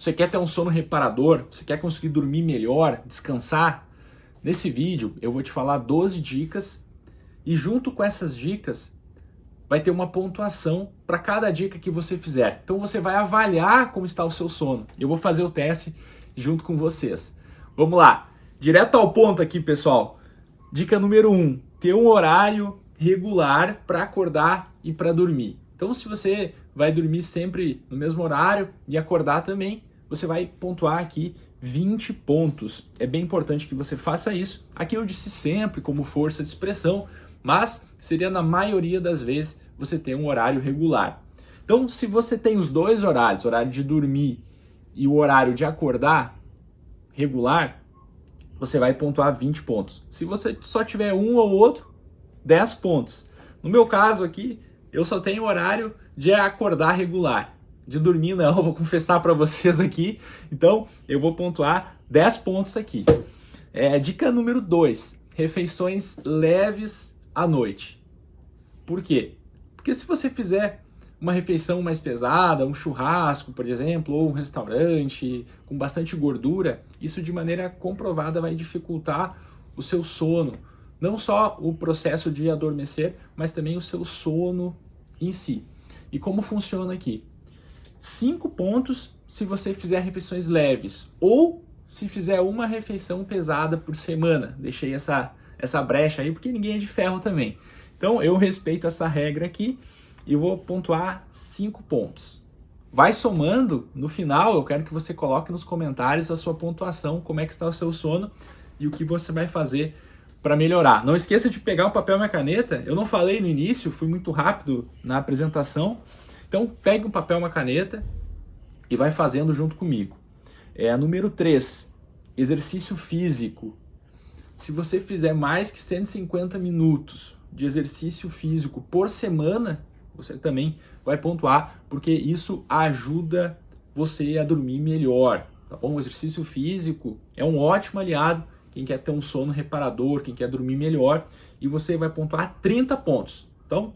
você quer ter um sono reparador, você quer conseguir dormir melhor, descansar, nesse vídeo eu vou te falar 12 dicas e junto com essas dicas vai ter uma pontuação para cada dica que você fizer. Então você vai avaliar como está o seu sono. Eu vou fazer o teste junto com vocês. Vamos lá, direto ao ponto aqui, pessoal. Dica número 1, ter um horário regular para acordar e para dormir. Então se você vai dormir sempre no mesmo horário e acordar também, você vai pontuar aqui 20 pontos. É bem importante que você faça isso. Aqui eu disse sempre como força de expressão, mas seria na maioria das vezes você ter um horário regular. Então, se você tem os dois horários, o horário de dormir e o horário de acordar regular, você vai pontuar 20 pontos. Se você só tiver um ou outro, 10 pontos. No meu caso aqui, eu só tenho horário de acordar regular. De dormir não, vou confessar para vocês aqui. Então, eu vou pontuar 10 pontos aqui. Dica número 2, refeições leves à noite. Por quê? Porque se você fizer uma refeição mais pesada, um churrasco, por exemplo, ou um restaurante com bastante gordura, isso de maneira comprovada vai dificultar o seu sono. Não só o processo de adormecer, mas também o seu sono em si. E como funciona aqui? 5 pontos se você fizer refeições leves, ou se fizer uma refeição pesada por semana. Deixei essa brecha aí, porque ninguém é de ferro também. Então eu respeito essa regra aqui e vou pontuar 5 pontos. Vai somando, no final eu quero que você coloque nos comentários a sua pontuação, como é que está o seu sono e o que você vai fazer para melhorar. Não esqueça de pegar um papel e uma caneta. Eu não falei no início, fui muito rápido na apresentação. Então pegue um papel e uma caneta e vai fazendo junto comigo. Número 3, exercício físico. Se você fizer mais que 150 minutos de exercício físico por semana, você também vai pontuar, porque isso ajuda você a dormir melhor, tá bom? O exercício físico é um ótimo aliado, quem quer ter um sono reparador, quem quer dormir melhor, e você vai pontuar 30 pontos. Então,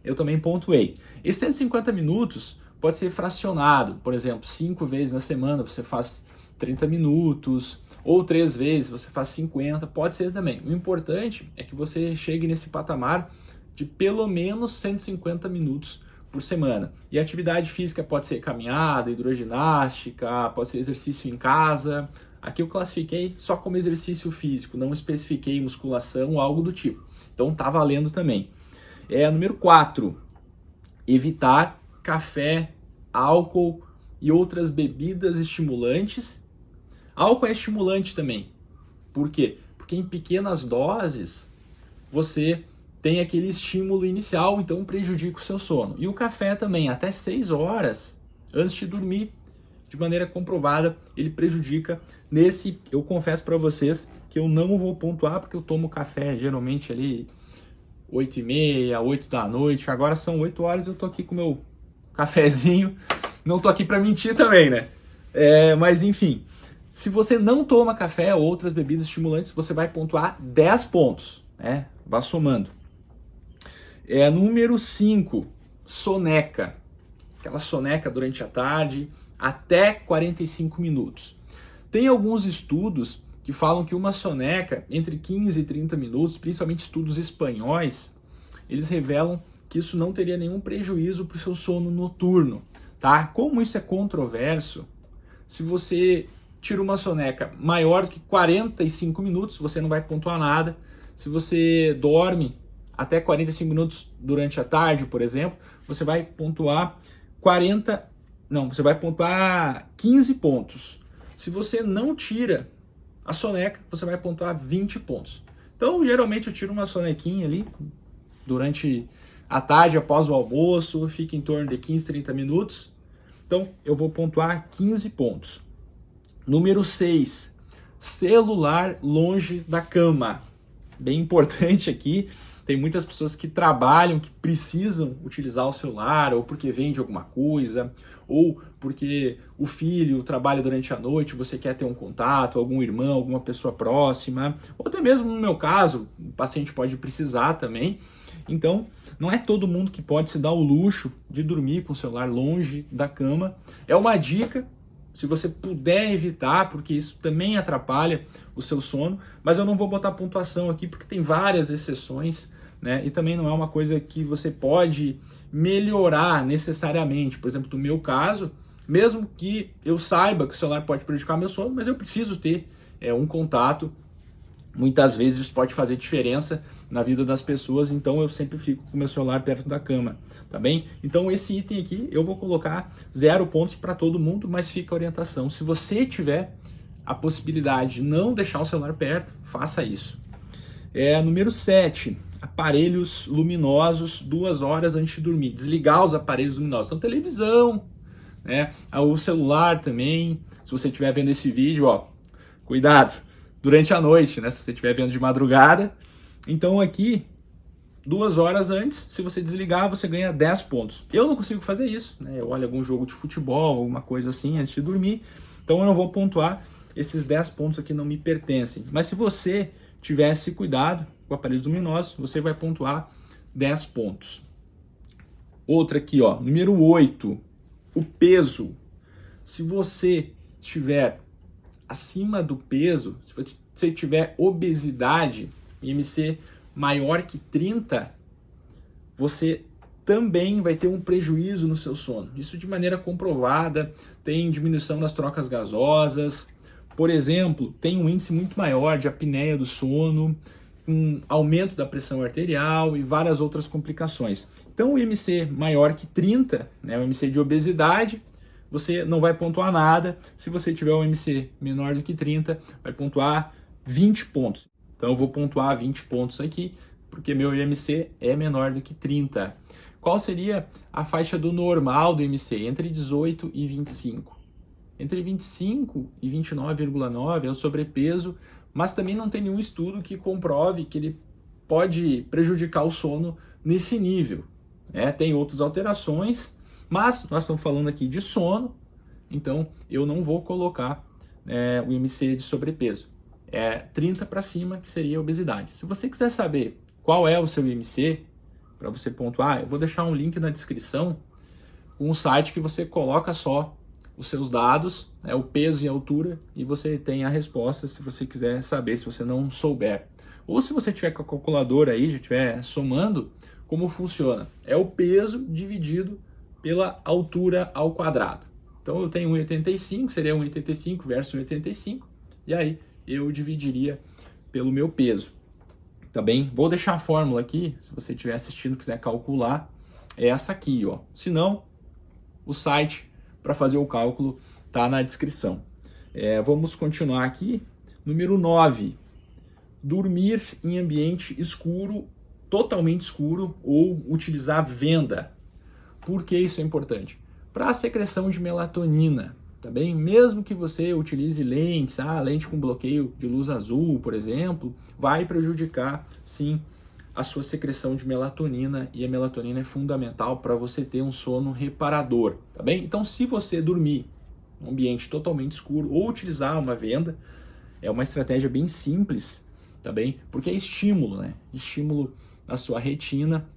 eu também pontuei. Esses 150 minutos pode ser fracionado, por exemplo, 5 vezes na semana você faz 30 minutos, ou 3 vezes você faz 50, pode ser também. O importante é que você chegue nesse patamar de pelo menos 150 minutos por semana. E a atividade física pode ser caminhada, hidroginástica, pode ser exercício em casa. Aqui eu classifiquei só como exercício físico, não especifiquei musculação ou algo do tipo. Então tá valendo também. Número 4, evitar café, álcool e outras bebidas estimulantes. Álcool é estimulante também. Por quê? Porque em pequenas doses você tem aquele estímulo inicial, então prejudica o seu sono. E o café também, até 6 horas antes de dormir, de maneira comprovada, ele prejudica. Nesse, eu confesso para vocês que eu não vou pontuar, porque eu tomo café geralmente ali 8h30, 8 da noite. Agora são 8 horas, eu tô aqui com meu cafezinho. Não tô aqui para mentir também, né? Mas enfim, se você não toma café ou outras bebidas estimulantes, você vai pontuar 10 pontos, né? Vá somando. Número 5, soneca. Aquela soneca durante a tarde, até 45 minutos. Tem alguns estudos que falam que uma soneca entre 15 e 30 minutos, principalmente estudos espanhóis, eles revelam que isso não teria nenhum prejuízo para o seu sono noturno, tá? Como isso é controverso, se você tira uma soneca maior que 45 minutos, você não vai pontuar nada. Se você dorme até 45 minutos durante a tarde, por exemplo, você vai pontuar 15 pontos. Se você não tira a soneca, você vai pontuar 20 pontos. Então, geralmente eu tiro uma sonequinha ali durante a tarde, após o almoço, fica em torno de 15, 30 minutos. Então, eu vou pontuar 15 pontos. Número 6, celular longe da cama. Bem importante aqui, tem muitas pessoas que trabalham, que precisam utilizar o celular, ou porque vende alguma coisa, ou porque o filho trabalha durante a noite, você quer ter um contato, algum irmão, alguma pessoa próxima, ou até mesmo no meu caso, o paciente pode precisar também. Então, não é todo mundo que pode se dar o luxo de dormir com o celular longe da cama. É uma dica. se você puder evitar, porque isso também atrapalha o seu sono, mas eu não vou botar pontuação aqui porque tem várias exceções, né? E também não é uma coisa que você pode melhorar necessariamente. Por exemplo, no meu caso, mesmo que eu saiba que o celular pode prejudicar meu sono, mas eu preciso ter um contato. Muitas vezes isso pode fazer diferença na vida das pessoas, então eu sempre fico com o meu celular perto da cama, tá bem? Então esse item aqui eu vou colocar 0 pontos para todo mundo, mas fica a orientação. Se você tiver a possibilidade de não deixar o celular perto, faça isso. Número 7, aparelhos luminosos 2 horas antes de dormir. Desligar os aparelhos luminosos. Então televisão, né? O celular também. Se você estiver vendo esse vídeo, ó, cuidado durante a noite, né? Se você estiver vendo de madrugada. Então aqui, 2 horas antes, se você desligar, você ganha 10 pontos. Eu não consigo fazer isso, né? Eu olho algum jogo de futebol, alguma coisa assim, antes de dormir. Então eu não vou pontuar. Esses 10 pontos aqui não me pertencem. Mas se você tivesse cuidado com aparelhos luminosos, você vai pontuar 10 pontos. Outra aqui, ó, número 8, o peso. Se você estiver acima do peso, se você tiver obesidade, IMC maior que 30, você também vai ter um prejuízo no seu sono. Isso de maneira comprovada, tem diminuição nas trocas gasosas, por exemplo, tem um índice muito maior de apneia do sono, um aumento da pressão arterial e várias outras complicações. Então o IMC maior que 30, né, o IMC de obesidade, você não vai pontuar nada. Se você tiver um IMC menor do que 30, vai pontuar 20 pontos. Então eu vou pontuar 20 pontos aqui, porque meu IMC é menor do que 30. Qual seria a faixa do normal do IMC? Entre 18 e 25. Entre 25 e 29,9 é o sobrepeso, mas também não tem nenhum estudo que comprove que ele pode prejudicar o sono nesse nível. Tem outras alterações, mas nós estamos falando aqui de sono, então eu não vou colocar o IMC de sobrepeso. 30 para cima, que seria obesidade. Se você quiser saber qual é o seu IMC, para você pontuar, eu vou deixar um link na descrição, um site que você coloca só os seus dados, o peso e a altura, e você tem a resposta se você quiser saber, se você não souber. Ou se você tiver com a calculadora aí, já estiver somando, como funciona? É o peso dividido pela altura ao quadrado. Então eu tenho 1,85, seria 1,85 versus 1,85, e aí eu dividiria pelo meu peso, tá bem? Vou deixar a fórmula aqui, se você estiver assistindo e quiser calcular, é essa aqui, ó. Se não, o site para fazer o cálculo tá na descrição. Vamos continuar aqui. Número 9, dormir em ambiente escuro, totalmente escuro, ou utilizar venda. Por que isso é importante? Para a secreção de melatonina, tá bem? Mesmo que você utilize lentes, lente com bloqueio de luz azul, por exemplo, vai prejudicar, sim, a sua secreção de melatonina, e a melatonina é fundamental para você ter um sono reparador, tá bem? Então, se você dormir em um ambiente totalmente escuro ou utilizar uma venda, é uma estratégia bem simples, tá bem? Porque é estímulo, né? Estímulo na sua retina,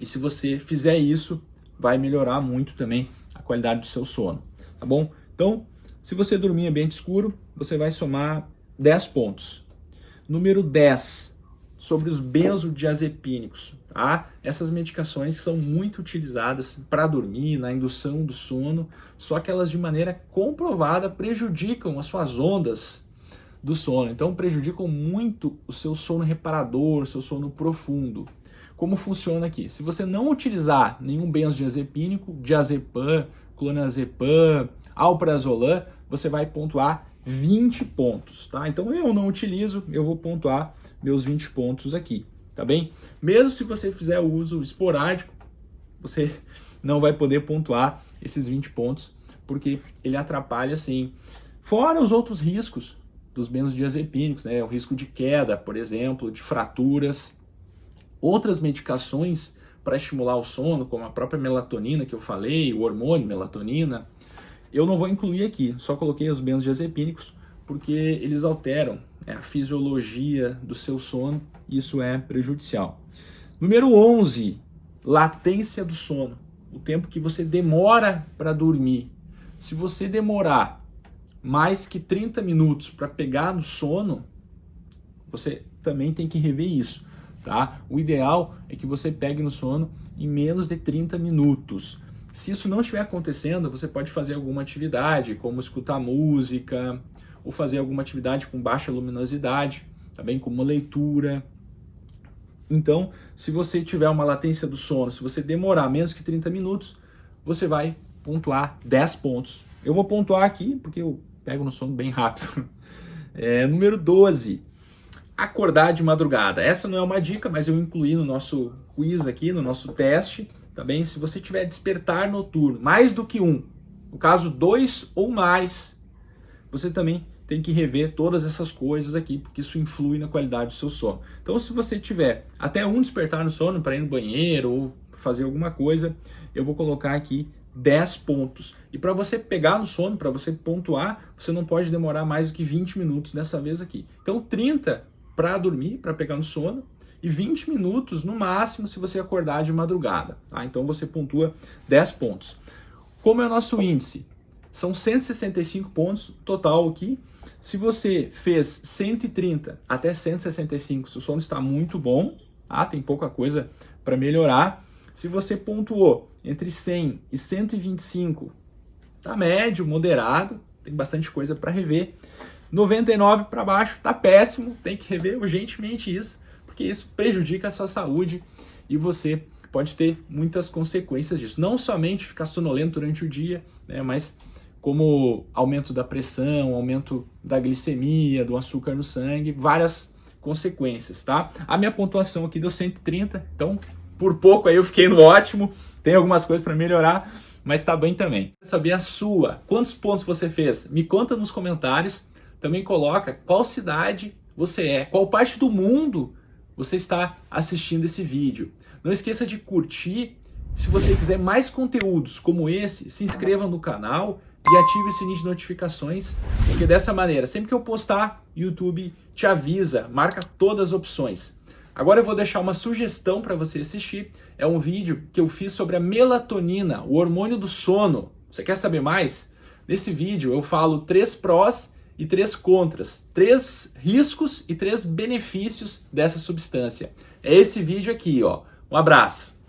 e se você fizer isso, vai melhorar muito também a qualidade do seu sono, tá bom? Então, se você dormir em ambiente escuro, você vai somar 10 pontos. Número 10, sobre os benzodiazepínicos, tá? Essas medicações são muito utilizadas para dormir, na indução do sono, só que elas de maneira comprovada prejudicam as suas ondas do sono. Então prejudicam muito o seu sono reparador, o seu sono profundo. Como funciona aqui? Se você não utilizar nenhum benzodiazepínico, diazepam, clonazepam, alprazolam, você vai pontuar 20 pontos, tá? Então eu não utilizo, eu vou pontuar meus 20 pontos aqui, tá bem? Mesmo se você fizer o uso esporádico, você não vai poder pontuar esses 20 pontos, porque ele atrapalha sim. Fora os outros riscos dos benzodiazepínicos, né? O risco de queda, por exemplo, de fraturas. Outras medicações para estimular o sono, como a própria melatonina que eu falei, o hormônio melatonina, eu não vou incluir aqui, só coloquei os benzodiazepínicos porque eles alteram a fisiologia do seu sono e isso é prejudicial. Número 11, latência do sono, o tempo que você demora para dormir. Se você demorar mais que 30 minutos para pegar no sono, você também tem que rever isso, tá? O ideal é que você pegue no sono em menos de 30 minutos. Se isso não estiver acontecendo, você pode fazer alguma atividade, como escutar música, ou fazer alguma atividade com baixa luminosidade, também como leitura. Então, se você tiver uma latência do sono, se você demorar menos que 30 minutos, você vai pontuar 10 pontos. Eu vou pontuar aqui, porque eu pego no sono bem rápido. Número 12. Acordar de madrugada. Essa não é uma dica, mas eu incluí no nosso quiz aqui, no nosso teste. Também, se você tiver despertar noturno, mais do que um, no caso 2 ou mais, você também tem que rever todas essas coisas aqui, porque isso influi na qualidade do seu sono. Então, se você tiver até um despertar no sono para ir no banheiro ou fazer alguma coisa, eu vou colocar aqui 10 pontos. E para você pegar no sono, para você pontuar, você não pode demorar mais do que 20 minutos dessa vez aqui. Então, 30 para dormir, para pegar no sono, e 20 minutos no máximo se você acordar de madrugada. Tá? Então, você pontua 10 pontos. Como é o nosso índice? São 165 pontos total aqui. Se você fez 130 até 165, seu sono está muito bom, tá? Tem pouca coisa para melhorar. Se você pontuou entre 100 e 125, tá médio, moderado, tem bastante coisa para rever. 99 para baixo, tá péssimo, tem que rever urgentemente isso, porque isso prejudica a sua saúde e você pode ter muitas consequências disso. Não somente ficar sonolento durante o dia, né, mas como aumento da pressão, aumento da glicemia, do açúcar no sangue, várias consequências, tá? A minha pontuação aqui deu 130, então por pouco aí eu fiquei no ótimo, tem algumas coisas para melhorar, mas tá bem também. Quero saber a sua, quantos pontos você fez? Me conta nos comentários, também coloca qual cidade você é, qual parte do mundo você está assistindo esse vídeo. Não esqueça de curtir, se você quiser mais conteúdos como esse, se inscreva no canal e ative o sininho de notificações, porque dessa maneira, sempre que eu postar, o YouTube te avisa, marca todas as opções. Agora eu vou deixar uma sugestão para você assistir, é um vídeo que eu fiz sobre a melatonina, o hormônio do sono. Você quer saber mais? Nesse vídeo eu falo 3 prós e 3 contras, 3 riscos e 3 benefícios dessa substância. É esse vídeo aqui, ó. Um abraço!